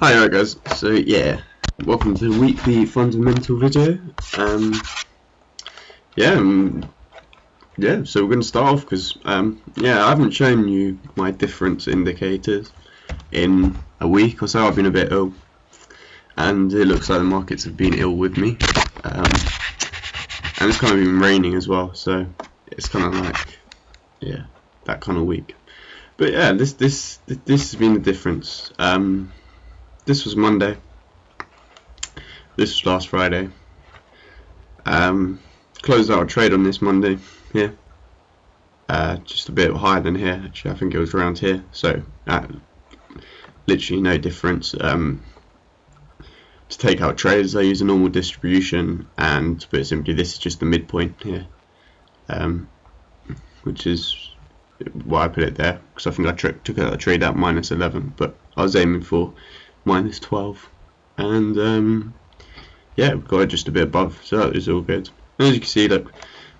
Hi, alright guys. So yeah, welcome to the weekly fundamental video. Yeah, So we're going to start off because I haven't shown you my difference indicators in a week or so. I've been a bit ill, and it looks like the markets have been ill with me. And it's kind of been raining as well, so it's kind of like that kind of week. But yeah, this has been the difference. This was Monday. This was last Friday. Closed out a trade on this Monday here. Just a bit higher than here. Actually, I think it was around here. So literally no difference. To take out trades, I use a normal distribution, and to put it simply, this is just the midpoint here, which is why I put it there, because I think I took out a trade at -11, but I was aiming for -12, and yeah, we got it just a bit above, so that was all good. And as you can see, look,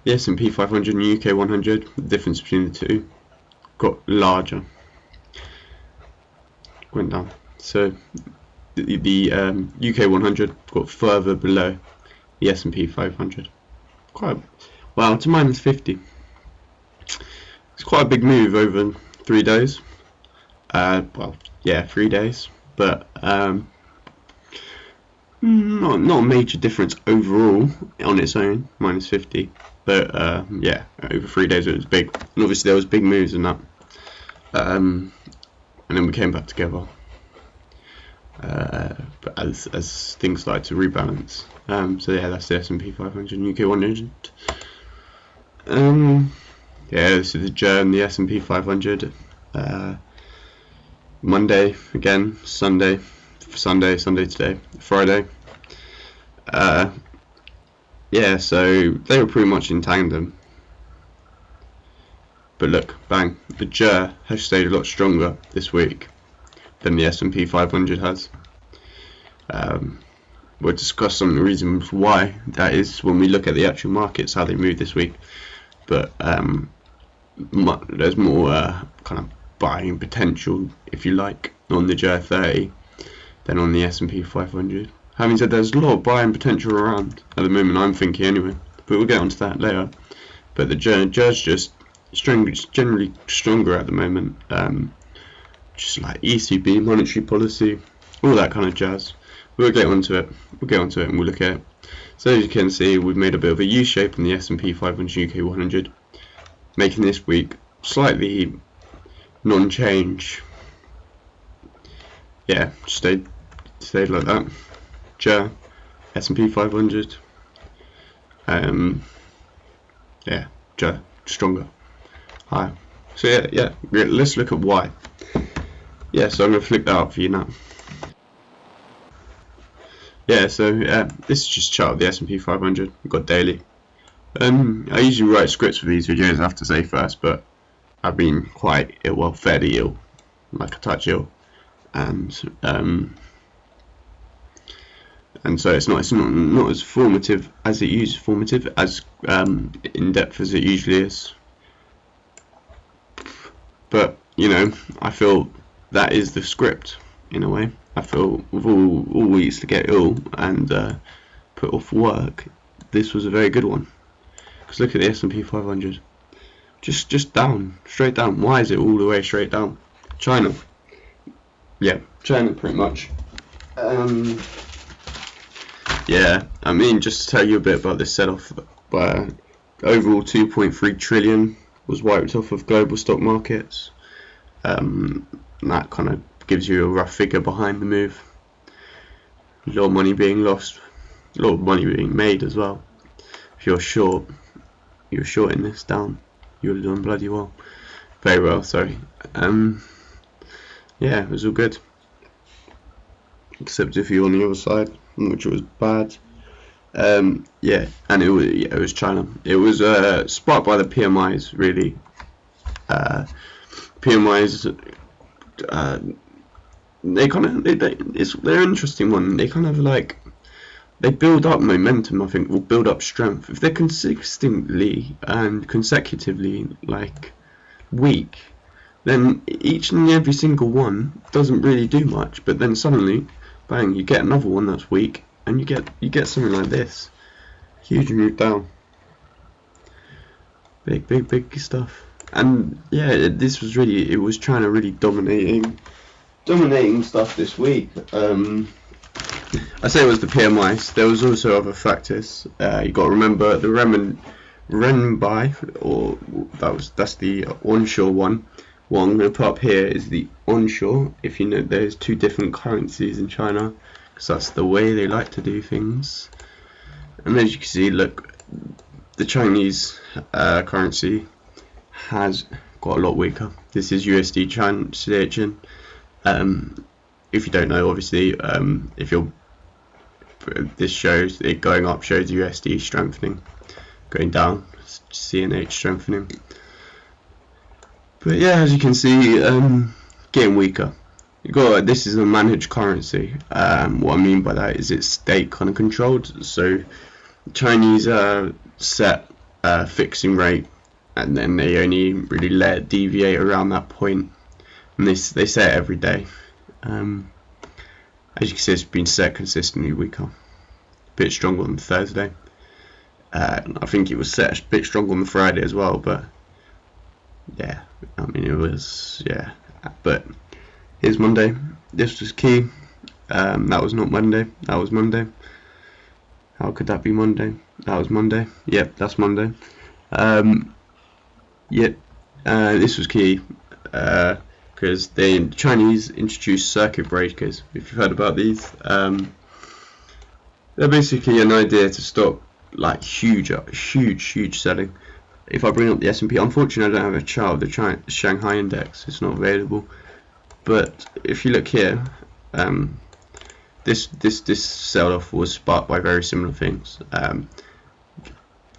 the S&P 500 and UK 100, the difference between the two got larger, went down. So the UK 100 got further below the S&P 500, quite well, to -50. It's quite a big move over 3 days. Well, yeah, 3 days, but not a major difference overall on its own, -50. But yeah, over 3 days it was big, and obviously there was big moves in that. And then we came back together. But as things started to rebalance. So yeah, that's the S&P 500 and UK 100. Yeah, this is the journey, the S&P 500. Monday again, Sunday today, Friday. Yeah, so they were pretty much in tandem. But look, bang, the JER has stayed a lot stronger this week than the S&P 500 has. We'll discuss some of the reasons why that is when we look at the actual markets, how they move this week. But there's more kind of buying potential, if you like, on the JER 30 than on the S&P 500. Having said, there's a lot of buying potential around at the moment, I'm thinking anyway, but we'll get onto that later. But the JER's just generally stronger at the moment, just like ECB, monetary policy, all that kind of jazz. We'll get onto it and we'll look at it. So as you can see, we've made a bit of a U shape on the S&P 500 UK 100, making this week slightly non-change. Yeah, stayed like that. JER, S&P 500. Yeah, JER stronger, higher. So yeah, let's look at why. Yeah, so I'm gonna flick that up for you now. Yeah, so this is just a chart of the S&P 500. We've got daily. I usually write scripts for these videos, I have to say first, but I've been quite ill, well, fairly ill, like a touch ill, and so it's not as formative as in depth as it usually is. But you know, I feel that is the script in a way. I feel with all weeks to get ill and put off work, this was a very good one. Because look at the S&P 500, just down, straight down. Why is it all the way straight down? China, yeah, China pretty much. Yeah, I mean, just to tell you a bit about this set-off, overall 2.3 trillion was wiped off of global stock markets. That kind of gives you a rough figure behind the move. A lot of money being lost, a lot of money being made as well. If you're shorting this down, you're doing bloody well. Very well, sorry. Yeah, it was all good. Except if you're on the other side, which was bad. Yeah, and it was China. It was sparked by the PMIs, really. PMIs, they're an interesting one. They kind of like, they build up momentum, I think, will build up strength. If they're consistently and consecutively like weak, then each and every single one doesn't really do much, but then suddenly, bang, you get another one that's weak, and you get something like this, huge move down, big stuff. And yeah, this was really, it was trying to really dominating stuff this week. I say it was the PMIs. There was also other factors. You got to remember the renminbi, or that's the onshore one. What I'm going to put up here is the onshore. If you know, there's two different currencies in China, because that's the way they like to do things. And as you can see, look, the Chinese currency has got a lot weaker. This is USD CHN. If you don't know, obviously, if you're, this shows it going up, shows USD strengthening, going down, CNH strengthening. But yeah, as you can see, getting weaker. You got, this is a managed currency. What I mean by that is it's state kind of controlled. So Chinese set fixing rate, and then they only really let it deviate around that point, and they set it every day. As you can see, it's been set consistently weaker, a bit stronger on Thursday. I think it was set a bit stronger on the Friday as well, but yeah, I mean, it was, yeah. But here's Monday. This was key. That was not Monday. That was Monday. How could that be Monday? That was Monday. Yep, that's Monday. Yep. This was key. Because the Chinese introduced circuit breakers. If you've heard about these, they're basically an idea to stop like huge selling. If I bring up the S&P, unfortunately I don't have a chart of the Shanghai index. It's not available. But if you look here, this sell-off was sparked by very similar things.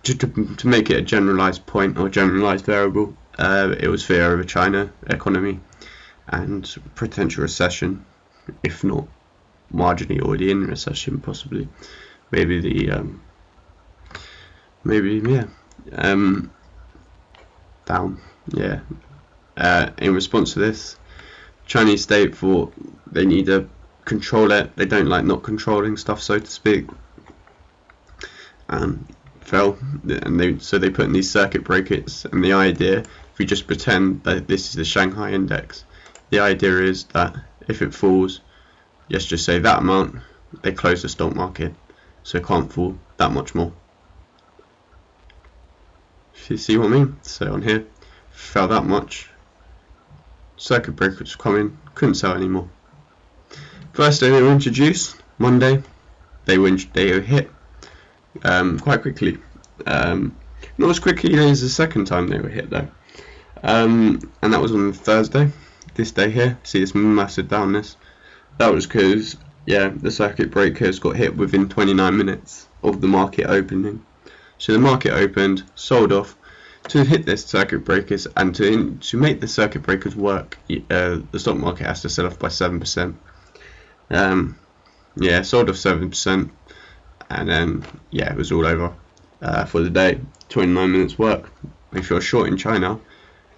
Just to make it a generalized point or generalized variable, it was fear of a China economy and potential recession, if not marginally already in recession, possibly. Maybe down. Yeah. In response to this, Chinese state thought they need to control it. They don't like not controlling stuff, so to speak. Fell, and so they put in these circuit breakers. And the idea, if we just pretend that this is the Shanghai index, the idea is that if it falls, let's just say that amount, they close the stock market, so it can't fall that much more. You see what I mean? So on here, fell that much, circuit breakers come in, couldn't sell anymore. First day they were introduced, Monday, they hit quite quickly. Not as quickly as the second time they were hit though. And that was on Thursday. This day here, see this massive downness. That was because, yeah, the circuit breakers got hit within 29 minutes of the market opening. So the market opened, sold off. To hit this circuit breakers and to make the circuit breakers work, the stock market has to sell off by 7%. Yeah, sold off 7%, and then yeah, it was all over for the day. 29 minutes work. If you're short in China,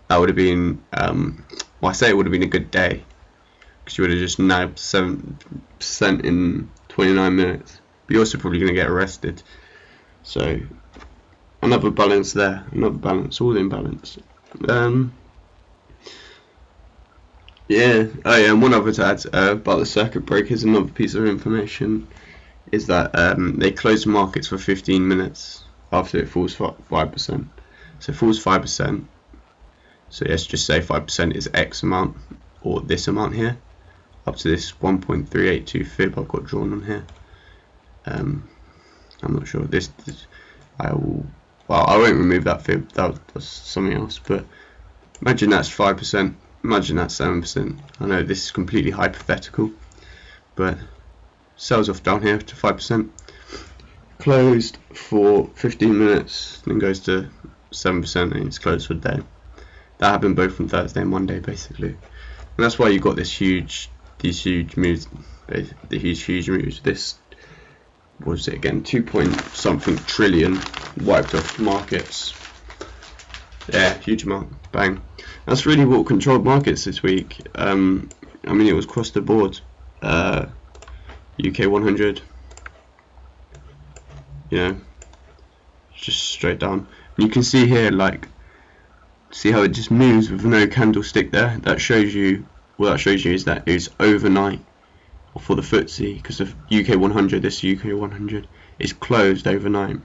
that would have been, well, I say it would have been a good day, because you would have just nabbed 7% in 29 minutes. But you're also probably going to get arrested. So another balance there, all in balance. Yeah, oh yeah, and one other to add about the circuit breakers, another piece of information is that they close markets for 15 minutes after it falls 5%. So it falls 5%. So let's just say 5% is X amount, or this amount here, up to this 1.382 fib I've got drawn on here. I'm not sure. I will. Well, I won't remove that fib. That's something else. But imagine that's 5%. Imagine that's 7%. I know this is completely hypothetical, but sells off down here to 5%. Closed for 15 minutes, then goes to 7%, and it's closed for the day. That happened both on Thursday and Monday, basically. And that's why you got these huge moves. The huge moves. This, what was it again? 2 point something trillion wiped off markets. Yeah, huge amount. Bang. That's really what controlled markets this week. I mean, it was across the board. UK 100, you know, just straight down. And you can see here, like, see how it just moves with no candlestick there. That shows you, what that shows you is that it's overnight for the FTSE, because the UK 100, this UK 100 is closed overnight.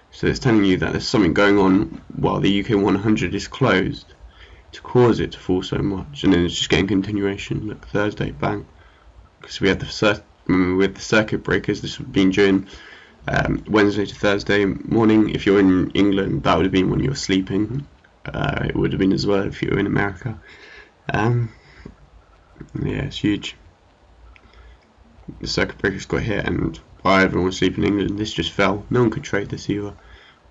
So it's telling you that there's something going on while the UK 100 is closed to cause it to fall so much, and then it's just getting continuation. Look, Thursday, bang, because we had the circuit breakers. This would have been during Wednesday to Thursday morning. If you're in England, that would have been when you were sleeping. It would have been as well if you were in America. Yeah, it's huge. The circuit breakers got hit, and while everyone was sleeping in England, this just fell. No one could trade this either.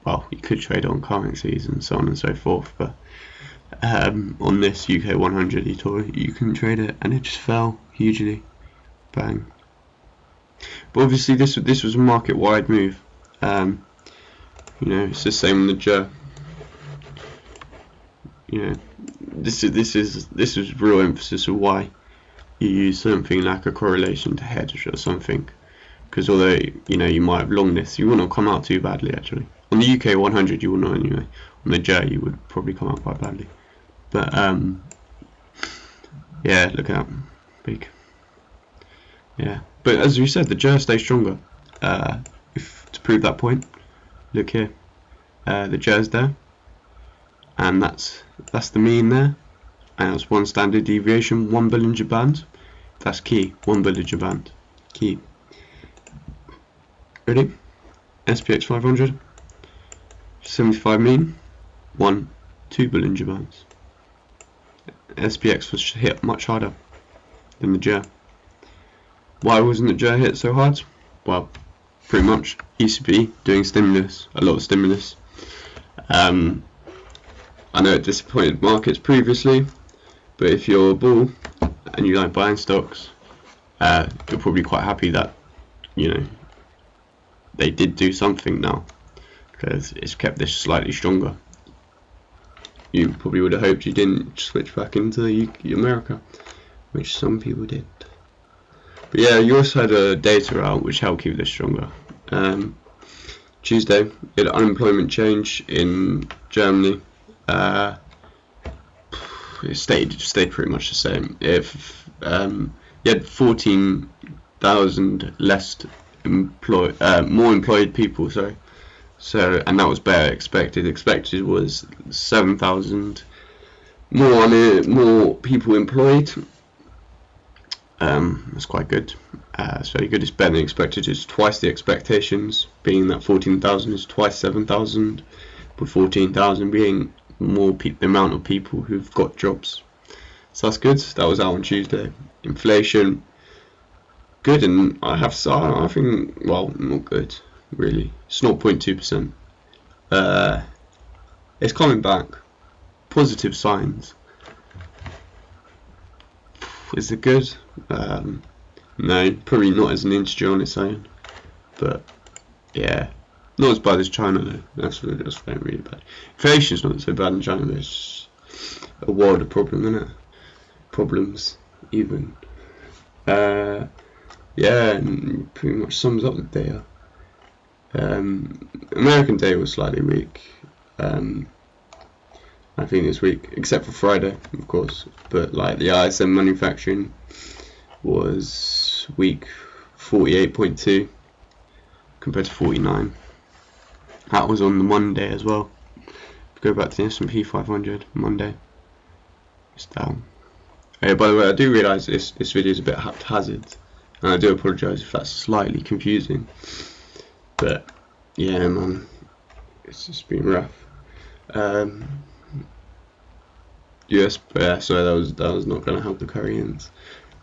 Well, you could trade on currencies and so on and so forth, but on this UK 100 eToro, you couldn't trade it, and it just fell hugely. Bang. But obviously, this was a market-wide move. You know, it's the same on the Joe. You know, this is real emphasis of why you use something like a correlation to hedge or something, because although, you know, you might have long this, you wouldn't come out too badly actually. On the UK 100 you wouldn't anyway. On the J you would probably come out quite badly. But yeah, look at that, big. Yeah, but as we said, the J stays stronger. To prove that point, look here, the J's there, and that's the mean there, and that's one standard deviation, 1 Bollinger Band. That's key, 1 Bollinger Band, key. Ready? SPX 500, 75 mean, 2 Bollinger Bands. SPX was hit much harder than the J. Why wasn't the J hit so hard? Well, pretty much ECB doing stimulus, a lot of stimulus. I know it disappointed markets previously, but if you're a bull and you like buying stocks, you're probably quite happy that, you know, they did do something now, because it's kept this slightly stronger. You probably would have hoped you didn't switch back into America, which some people did. But yeah, you also had data out which helped keep this stronger. Tuesday, you had unemployment change in Germany. It stayed pretty much the same. If you had 14,000 less more employed people, sorry. So, and that was better expected. Expected was 7,000 more people employed. That's quite good. It's very good. It's better than expected. It's twice the expectations, being that 14,000 is twice 7,000, with 14,000 being more the amount of people who've got jobs. So that's good. That was out on Tuesday. Inflation, good, and I think, well, not good really. It's 0.2%. It's coming back. Positive signs. Is it good? No, probably not as an integer on its own, but yeah, not as bad as China though. That's really bad. Inflation's not so bad in China. There's a world of problem, isn't it? Problems even. Yeah, and pretty much sums up the data. American data was slightly weak. I think this week, except for Friday, of course. But like the ISM manufacturing was weak, 48.2 compared to 49. That was on the Monday as well. Go back to the S&P 500 Monday. It's down. By the way, I do realise this video is a bit haphazard, and I do apologise if that's slightly confusing. But yeah, man, it's just been rough. US, but yeah, so that was not going to help the Koreans.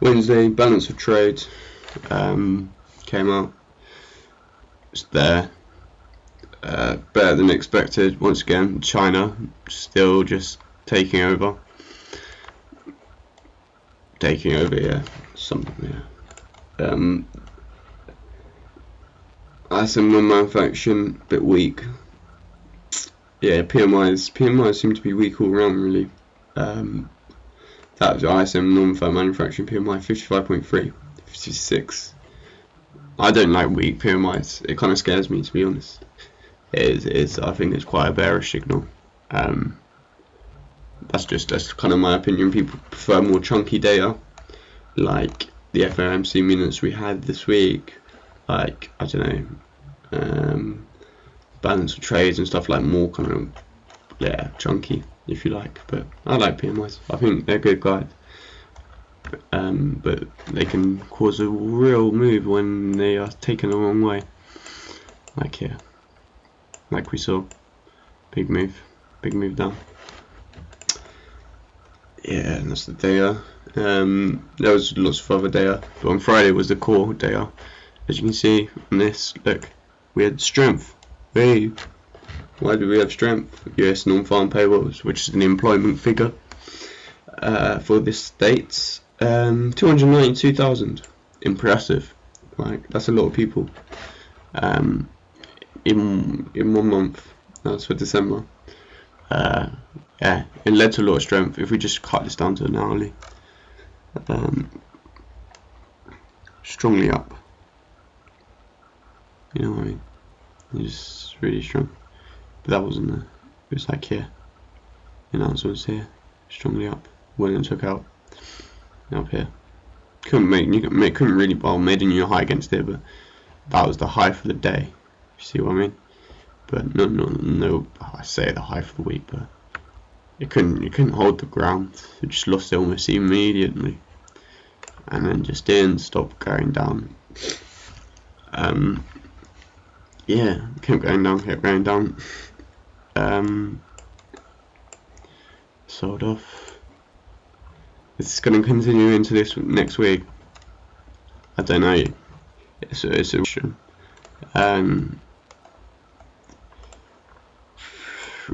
Wednesday, balance of trade came out. It's there. Better than expected. Once again, China still just taking over. Yeah. Something, yeah. ISM non-manufacturing, bit weak. Yeah, PMIs seem to be weak all around really. That was ISM non-firm manufacturing PMI 55.3, 56. I don't like weak PMIs. It kind of scares me, to be honest. It is. I think it's quite a bearish signal. That's kind of my opinion. People prefer more chunky data, like the FOMC minutes we had this week. Like, I don't know, balance of trades and stuff, like more kind of chunky, if you like. But I like PMIs. I think they're good guides. But they can cause a real move when they are taken the wrong way. Like here, like we saw, big move down. Yeah, and that's the data. There was lots of other data, but on Friday was the core data. As you can see on this, look, we had strength. Hey, why do we have strength? US non-farm payrolls, which is an employment figure for the states. 292,000. Impressive. Like, that's a lot of people. In 1 month. That's for December. Yeah, it led to a lot of strength. If we just cut this down to an hourly, strongly up. You know what I mean? It's really strong. But that wasn't there. It was like here. And that was here. Strongly up. Went and took out. Up here. Couldn't really, well, made a new high against it, but that was the high for the day. You see what I mean? But no, I say the high for the week, but it couldn't hold the ground. It just lost it almost immediately, and then just didn't stop going down. Yeah, kept going down. Sold off. It's going to continue into this next week. I don't know. It's a question.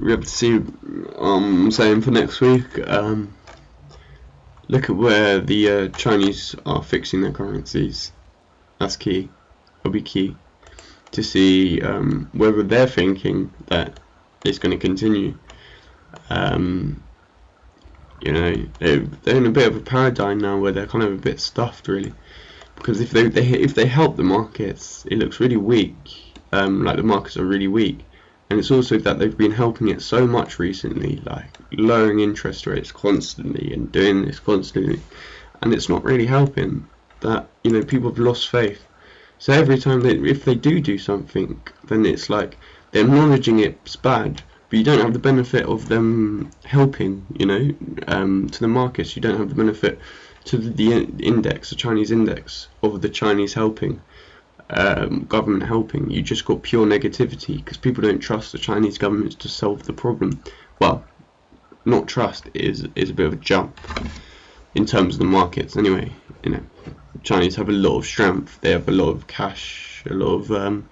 We have to see. I'm saying for next week. Look at where the Chinese are fixing their currencies. That's key. It'll be key to see whether they're thinking that it's going to continue. You know, they're in a bit of a paradigm now where they're kind of a bit stuffed, really, because if they help the markets, it looks really weak. Like the markets are really weak, and it's also that they've been helping it so much recently, like lowering interest rates constantly and doing this constantly, and it's not really helping. That, you know, people have lost faith. So every time if they do something, then it's like they're acknowledging it's bad, but you don't have the benefit of them helping, you know, to the markets. You don't have the benefit to the index, the Chinese index, of the Chinese helping, government helping. You just got pure negativity because people don't trust the Chinese government to solve the problem. Well, not trust is a bit of a jump in terms of the markets. Anyway, you know, Chinese have a lot of strength. They have a lot of cash, a lot of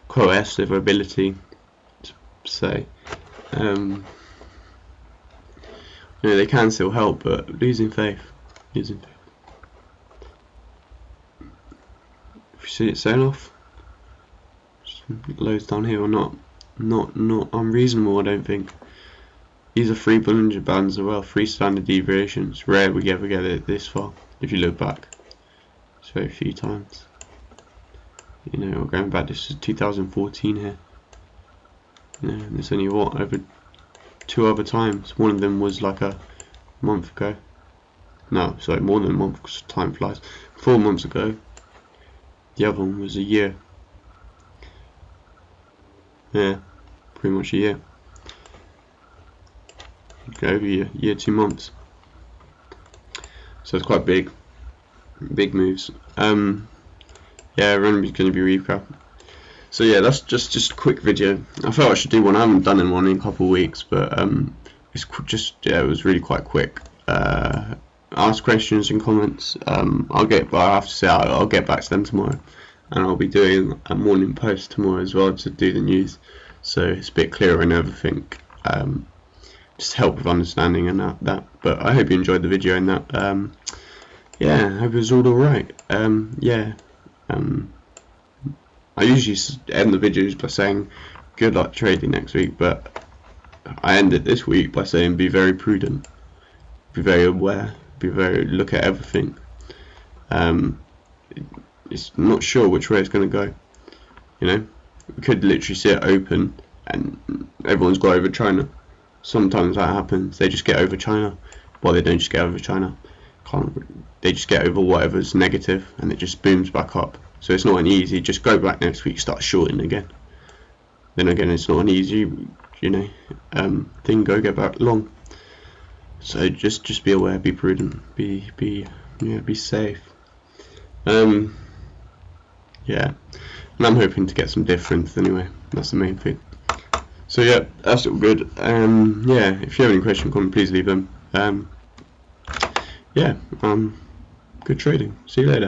coercive ability to say. You know, they can still help, but losing faith. If you see it sail off, lows down here are not unreasonable. I don't think. These are 3 Bollinger Bands as well, 3 standard deviations. Rare we ever get it this far. If you look back, it's very few times. You know, we're going back. This is 2014 here. You know, and there's only over 2 other times. One of them was like a month ago. No, sorry, more than a month because time flies. 4 months ago. The other one was a year. Yeah, pretty much a year. Over a year, 2 months. So it's quite big moves. Yeah, Renminbi's going to be recap. So yeah, that's just a quick video. I felt I should do one. I haven't done one in a couple of weeks, but it's just, yeah, it was really quite quick. Ask questions and comments. I have to say I'll get back to them tomorrow, and I'll be doing a morning post tomorrow as well to do the news, so it's a bit clearer and everything. Just help with understanding and that. But I hope you enjoyed the video and that. Yeah, I hope it was all alright. Yeah. I usually end the videos by saying good luck trading next week, but I ended this week by saying be very prudent, be very aware, look at everything. It's not sure which way it's going to go. You know, we could literally see it open and everyone's got over China. Sometimes that happens. They just get over China. Well, they don't just get over China. They just get over whatever's negative and it just booms back up. So it's not an easy, just go back next week, start shorting again. Then again, it's not an easy, thing, go get back long. So just be aware, be prudent, be safe. Yeah, and I'm hoping to get some difference anyway. That's the main thing. So yeah, that's all good. Yeah, if you have any questions, comment, please leave them. Yeah, good trading. See you later.